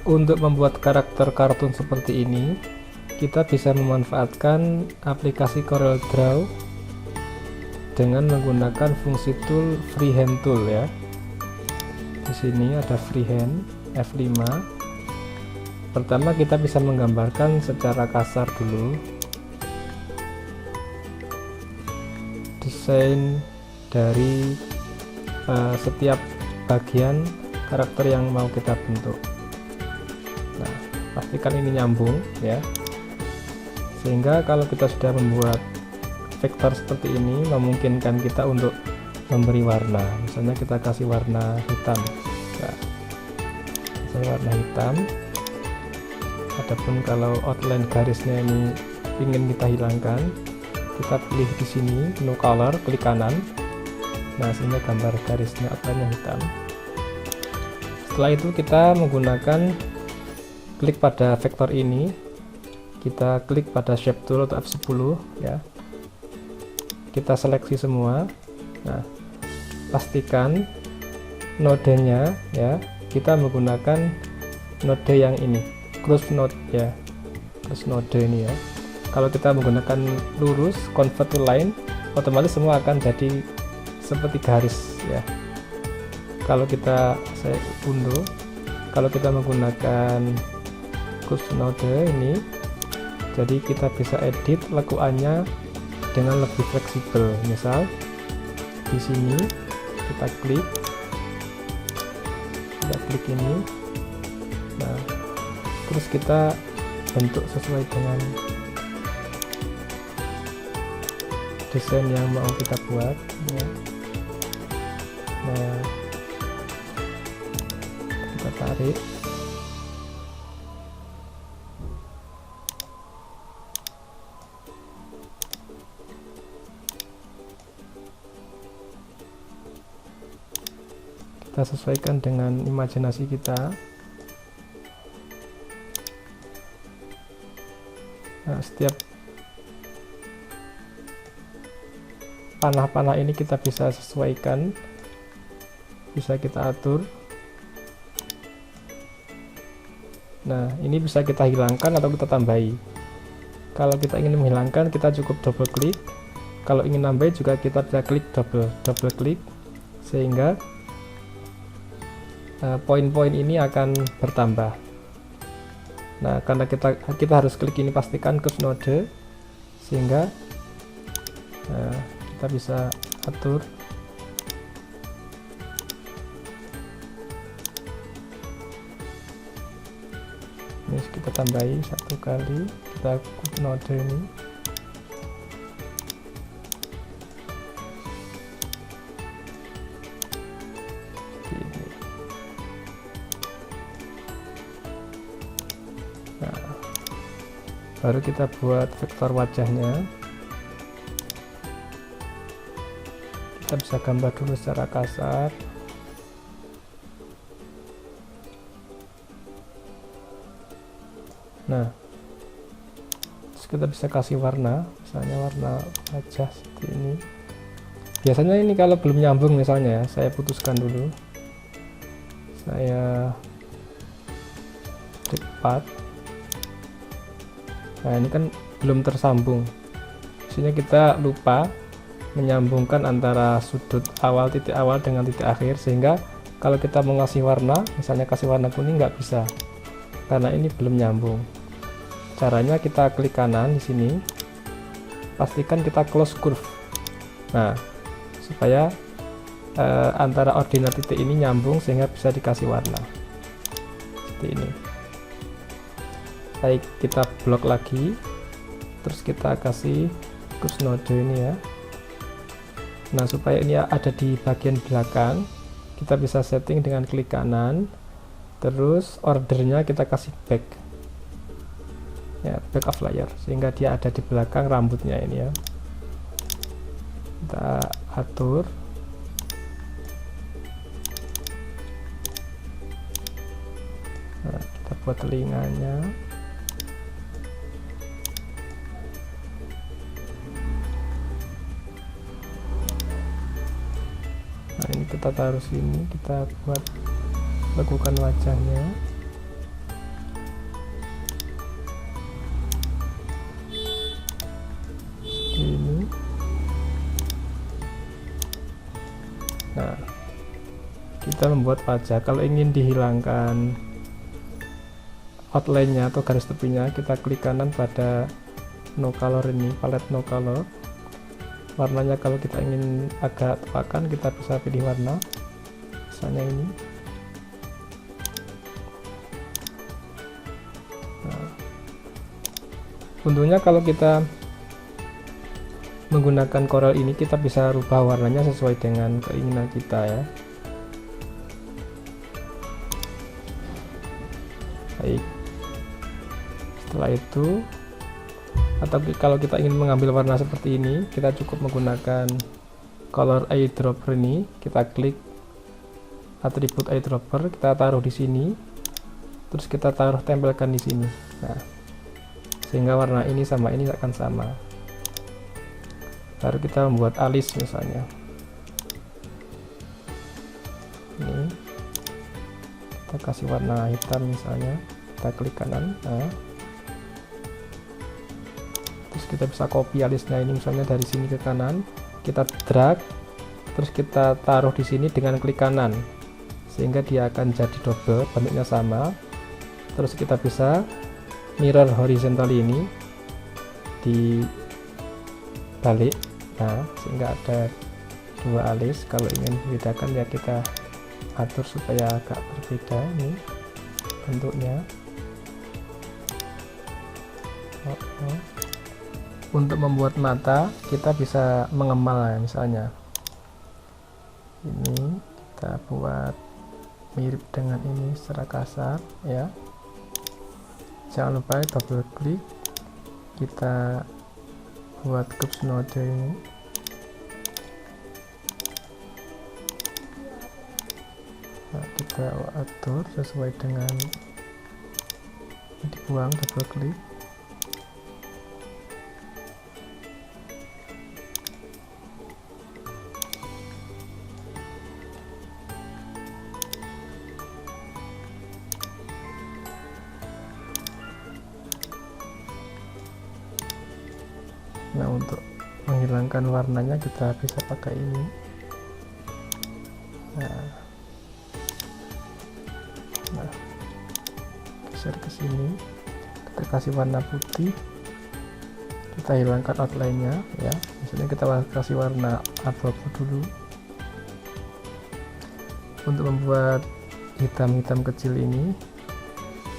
Untuk membuat karakter kartun seperti ini, kita bisa memanfaatkan aplikasi CorelDRAW dengan menggunakan fungsi tool freehand tool ya. Di sini ada freehand F5. Pertama kita bisa menggambarkan secara kasar dulu desain dari setiap bagian karakter yang mau kita bentuk. Nah, pastikan ini nyambung ya, sehingga kalau kita sudah membuat vektor seperti ini memungkinkan kita untuk memberi warna. Misalnya kita kasih warna hitam ya. Misalnya warna hitam. Adapun kalau outline garisnya ini ingin kita hilangkan, kita pilih di sini no color, klik kanan. Nah, sehingga gambar garisnya outline hitam. Setelah itu kita menggunakan klik pada vektor ini, kita klik pada shape tool atau F10 ya. Kita seleksi semua. Nah, pastikan nodenya ya, kita menggunakan node yang ini, cross node ya, cross node ini ya. Kalau kita menggunakan lurus convert to line, otomatis semua akan jadi seperti garis ya. Kalau saya unduh, kalau kita menggunakan cross node ini, jadi kita bisa edit lekuannya dengan lebih fleksibel. Misal di sini kita klik ini, nah terus kita bentuk sesuai dengan desain yang mau kita buat ya. Nah, kita tarik, kita sesuaikan dengan imajinasi kita. Nah, setiap panah-panah ini kita bisa sesuaikan, bisa kita atur. Nah, ini bisa kita hilangkan atau kita tambahi. Kalau kita ingin menghilangkan, kita cukup double klik. Kalau ingin nambahin juga kita bisa klik double klik, sehingga poin-poin ini akan bertambah. Nah, karena kita harus klik ini, pastikan cross node, sehingga kita bisa atur. Ini kita tambahi satu kali, kita cross node ini. Baru kita buat vektor wajahnya. Kita bisa gambar dulu secara kasar. Nah, terus kita bisa kasih warna, misalnya warna wajah seperti ini. Biasanya ini kalau belum nyambung misalnya ya, saya putuskan dulu, saya cepat. Nah, ini kan belum tersambung, maksudnya kita lupa menyambungkan antara sudut awal, titik awal dengan titik akhir, sehingga kalau kita mau ngasih warna, misalnya kasih warna kuning, nggak bisa karena ini belum nyambung. Caranya kita klik kanan di sini, pastikan kita close curve. Nah, supaya antara ordinat titik ini nyambung sehingga bisa dikasih warna seperti ini. Baik, kita blok lagi, terus kita kasih cross node ini ya. Nah, supaya ini ada di bagian belakang, kita bisa setting dengan klik kanan, terus ordernya kita kasih back ya, back of layer, sehingga dia ada di belakang rambutnya ini ya. Kita atur. Nah, kita buat telinganya. Nah, ini kita taruh sini, kita lakukan wajahnya. Nah, kita membuat pajak. Kalau ingin dihilangkan outline-nya atau garis tepinya, kita klik kanan pada no color ini, palet no color. Warnanya kalau kita ingin agak tepakan, kita bisa pilih warna, misalnya ini. Nah, untungnya kalau kita menggunakan Corel ini, kita bisa rubah warnanya sesuai dengan keinginan kita ya. Baik, setelah itu, atau kalau kita ingin mengambil warna seperti ini, kita cukup menggunakan color eyedropper ini. Kita klik atribut eyedropper, kita taruh di sini, terus kita tempelkan di sini. Nah, sehingga warna ini sama ini akan sama. Baru kita membuat alis misalnya. Ini kita kasih warna hitam misalnya, kita klik kanan. Nah, terus kita bisa copy alisnya ini misalnya dari sini ke kanan, kita drag, terus kita taruh di sini dengan klik kanan, sehingga dia akan jadi double, bentuknya sama. Terus kita bisa mirror horizontal ini di balik, nah sehingga ada dua alis. Kalau ingin membedakan ya kita atur supaya agak berbeda ini bentuknya. Untuk membuat mata kita bisa mengemal ya, misalnya ini kita buat mirip dengan ini secara kasar ya. Jangan lupa double klik, kita buat curves node ini. Nah, kita atur sesuai dengan dibuang, double klik. Nah, untuk menghilangkan warnanya kita bisa pakai ini. Nah, geser ke sini, kita kasih warna putih, kita hilangkan outline-nya ya. Misalnya kita kasih warna abu-abu dulu. Untuk membuat hitam-hitam kecil ini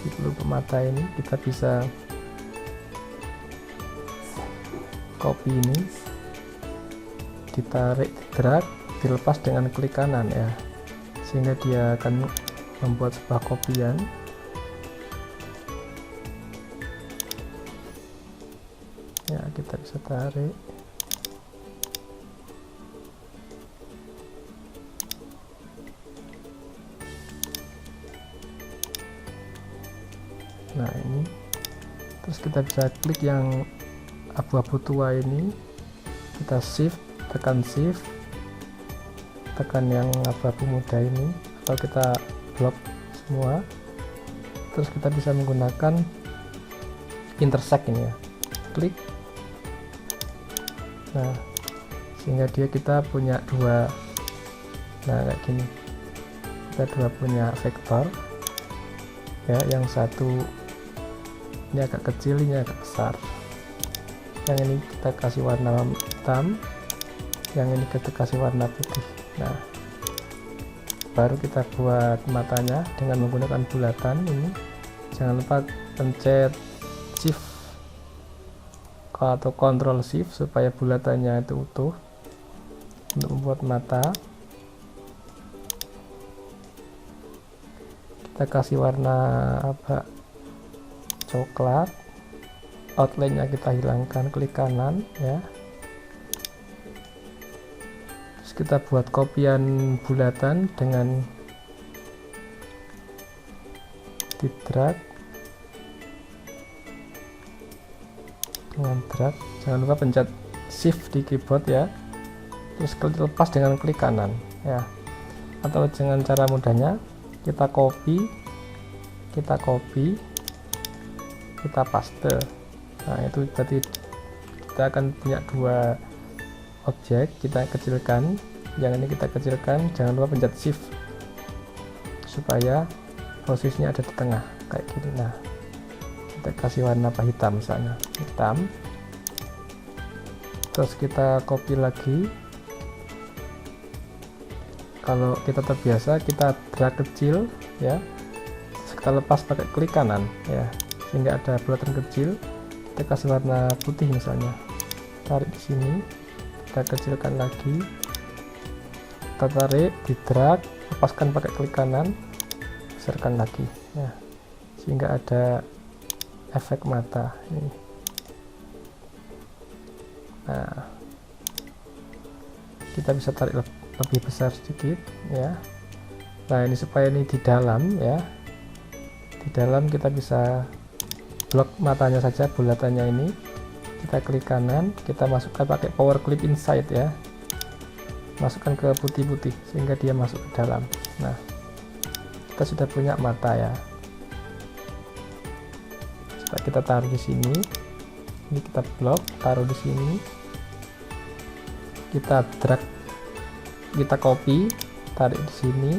di pelupuk mata ini, kita bisa copy ini, ditarik, drag, dilepas dengan klik kanan ya, sehingga dia akan membuat sebuah kopian. Ya, kita bisa tarik. Nah, ini terus kita bisa klik yang abu-abu tua ini, kita shift, tekan shift, tekan yang abu-abu muda ini, atau kita blok semua. Terus kita bisa menggunakan intersect ini ya, klik. Nah, sehingga kita punya dua, nah kayak gini, kita punya vektor ya, yang satu ini agak kecil, ini agak besar. Yang ini kita kasih warna hitam, yang ini kita kasih warna putih. Nah, baru kita buat matanya dengan menggunakan bulatan ini. Jangan lupa pencet shift atau control shift supaya bulatannya itu utuh untuk membuat mata. Kita kasih warna apa, coklat. Outline-nya kita hilangkan, klik kanan ya. Terus kita buat kopian bulatan dengan di drag, dengan drag. Jangan lupa pencet shift di keyboard ya, terus lepas dengan klik kanan ya. Atau dengan cara mudahnya kita copy, kita paste. Nah, itu berarti kita akan punya dua objek. Kita kecilkan yang ini kita kecilkan. Jangan lupa pencet shift supaya posisinya ada di tengah kayak gini. Nah, kita kasih warna apa, hitam misalnya, hitam. Terus kita copy lagi. Kalau kita terbiasa kita drag kecil ya, kita lepas pakai klik kanan ya, sehingga ada bulatan kecil. Kita kasih warna putih misalnya, tarik di sini, kita kecilkan lagi, kita tarik, di drag, lepaskan pakai klik kanan, besarkan lagi ya, sehingga ada efek mata ini. Nah, kita bisa tarik lebih besar sedikit ya. Nah, ini supaya ini di dalam ya, di dalam kita bisa blok matanya saja, bulatannya ini kita klik kanan, kita masukkan pakai power clip inside ya, masukkan ke putih-putih sehingga dia masuk ke dalam. Nah, kita sudah punya mata ya. Coba kita taruh di sini, ini kita blok, taruh di sini, kita drag, kita copy, tarik di sini,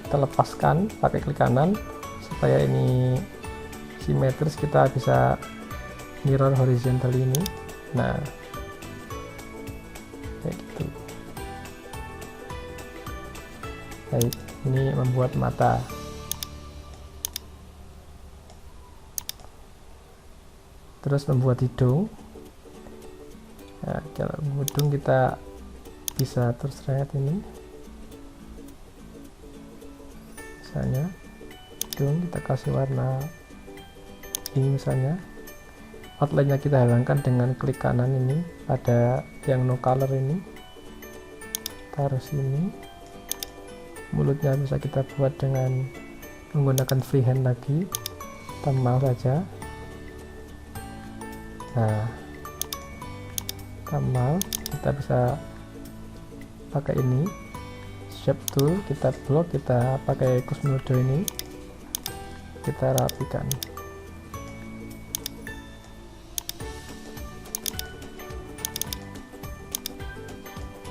kita lepaskan pakai klik kanan supaya ini simetris, kita bisa mirror horizontal ini. Nah, kayak gitu. Baik, ini membuat mata. Terus membuat hidung. Nah, kalau hidung kita bisa terus lihat ini, misalnya hidung kita kasih warna ini misalnya, outline-nya kita hilangkan dengan klik kanan ini, ada yang no color ini, taruh sini. Mulutnya bisa kita buat dengan menggunakan freehand lagi, tambah saja. Nah, tambah kita bisa pakai ini shape tool, kita blok, kita pakai Cosmodo ini, kita rapikan.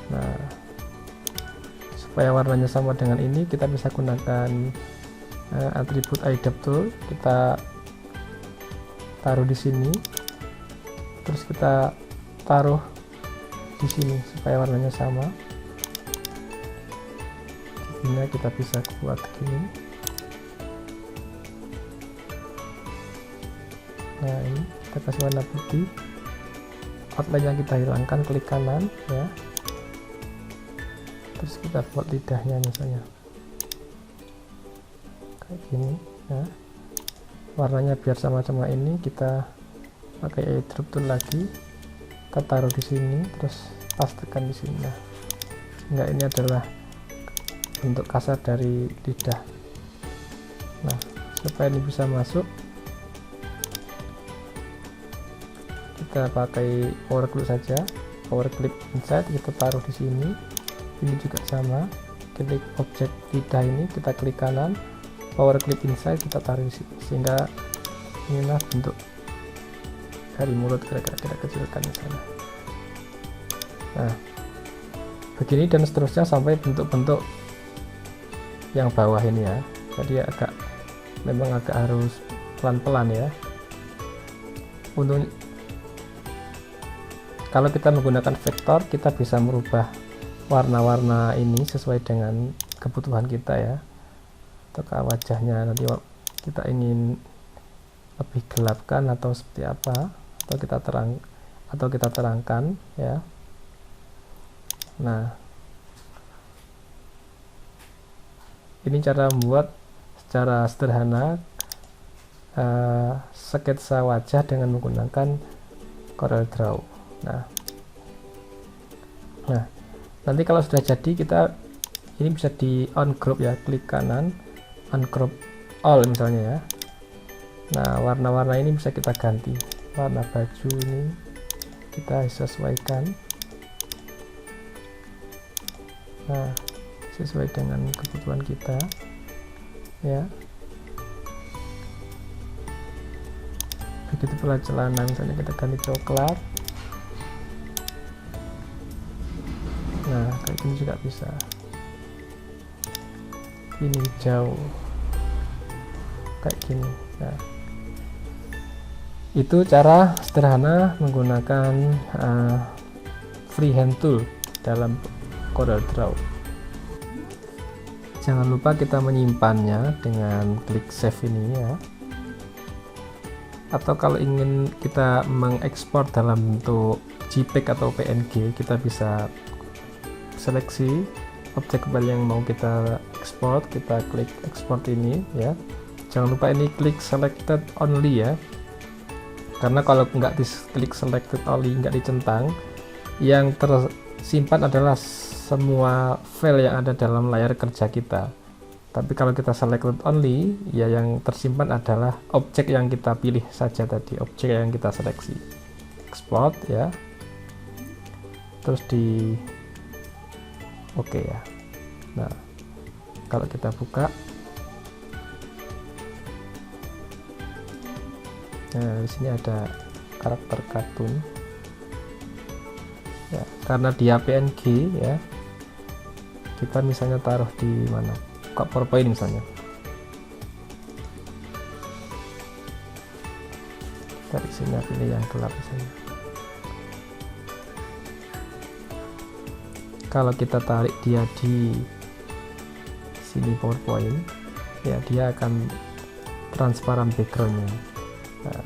Nah, supaya warnanya sama dengan ini, kita bisa gunakan atribut iDepth tool, kita taruh di sini, terus kita taruh di sini supaya warnanya sama. Ini kita bisa buat gini. Nah, ini kita kasih warna putih, outline yang kita hilangkan, klik kanan ya, terus kita buat lidahnya misalnya kayak gini ya. Warnanya biar sama-sama ini, kita pakai eyedrop tool lagi, kita taruh di sini, terus pastekan di sini. Nah, enggak, ini adalah bentuk kasar dari lidah. Nah, supaya ini bisa masuk, kita pakai power clip saja, power clip inside, kita taruh di sini. Ini juga sama, klik objek lidah ini, kita klik kanan, power clip inside, kita taruh di sini, sehingga inilah bentuk dari mulut. Kira-kira kita kecilkan di sana. Nah, begini dan seterusnya sampai bentuk-bentuk yang bawah ini ya. Jadi memang agak harus pelan-pelan ya. Untuk kalau kita menggunakan vektor, kita bisa merubah warna-warna ini sesuai dengan kebutuhan kita ya. Atau wajahnya nanti kita ingin lebih gelapkan atau seperti apa, atau kita terangkan ya. Nah, ini cara membuat secara sederhana sketsa wajah dengan menggunakan Corel Draw. Nah, nanti kalau sudah jadi, kita ini bisa di on group ya, klik kanan, on group all misalnya ya. Nah, warna-warna ini bisa kita ganti, warna baju ini kita sesuaikan. Nah, sesuai dengan kebutuhan kita ya. Begitu pula celana, misalnya kita ganti coklat. Nah, kayak ini juga bisa, ini jauh kayak gini. Nah, itu cara sederhana menggunakan freehand tool dalam Corel Draw. Jangan lupa kita menyimpannya dengan klik save ini ya. Atau kalau ingin kita mengekspor dalam bentuk JPEG atau PNG, kita bisa seleksi objek file yang mau kita ekspor, kita klik export ini ya. Jangan lupa ini klik selected only ya, karena kalau nggak diklik selected only, nggak dicentang, yang tersimpan adalah semua file yang ada dalam layar kerja kita. Tapi kalau kita selected only, ya yang tersimpan adalah objek yang kita pilih saja tadi, objek yang kita seleksi. Export ya, terus di oke ya. Nah, kalau kita buka, nah di sini ada karakter kartun ya, karena dia PNG ya, kita misalnya taruh di mana, buka PowerPoint misalnya, dari sini pilih yang gelap misalnya. Kalau kita tarik dia di sini PowerPoint ya, dia akan transparan backgroundnya. Nah,